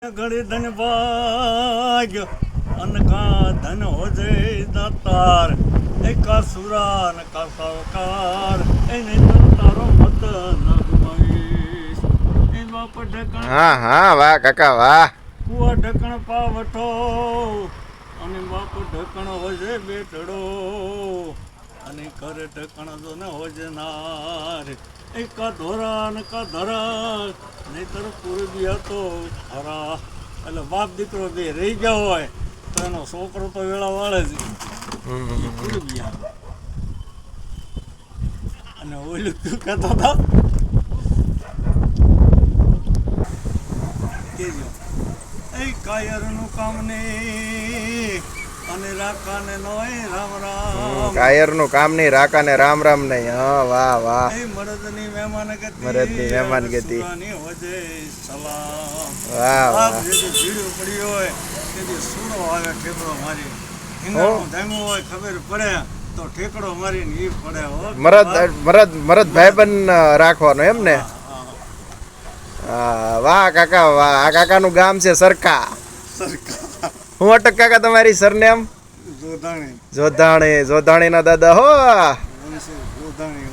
ઘડી ધન ભાગ્ય અનકા ધન હોજે દાતાર એકા સુરા ન કા સાવકાર એને તારો મત ન ગુમાવીશ એ બાપ ઢકણ હા વાહ કાકા વાહ કુવા ઢકણ પાવઠો અને બાપ ઢકણ હોજે બેટડો અને કરે ઢકણ જો ન હોજે નાર એકા ધોરા ન કા ધરા નહીતર પૂર્વી હતો હરા એટલે બાપ દીકરો બે રહી ગયો હોય તો એનો છોકરો તો વેળા વાળે જ પૂર્વી અને ઓલું તું કહેતો હતો કેજો એ કાયરનું કામ ને અને રાકાને નોય રામ રામ કાયરનું કામ નહીં રાકાને રામ રામ નહીં. હા વાહ વાહ એ મરદની મહેમાન ગતિ મરદની મહેમાન ગતિ. સુરાની હોજે સલામ વાહ બાપ વાહ જેથી ભીડું પડી હોય તેથી સુરો આવે ઠેકડો મારી હિંગાણું ધામ્યું હોય ખબર પડે તો ઠેકડો મારીને ઈ પડે હો મરદ ભાઈબંધ રાખવાનો એમ ને. હા વાહ કાકા વાહ. આ કાકાનું ગામ છે સરખા. સરકાર હું અટક કાકા તમારી સરનેમ જોધાણી જોધાણી. જોધાણીના દાદા હો. જોધાણી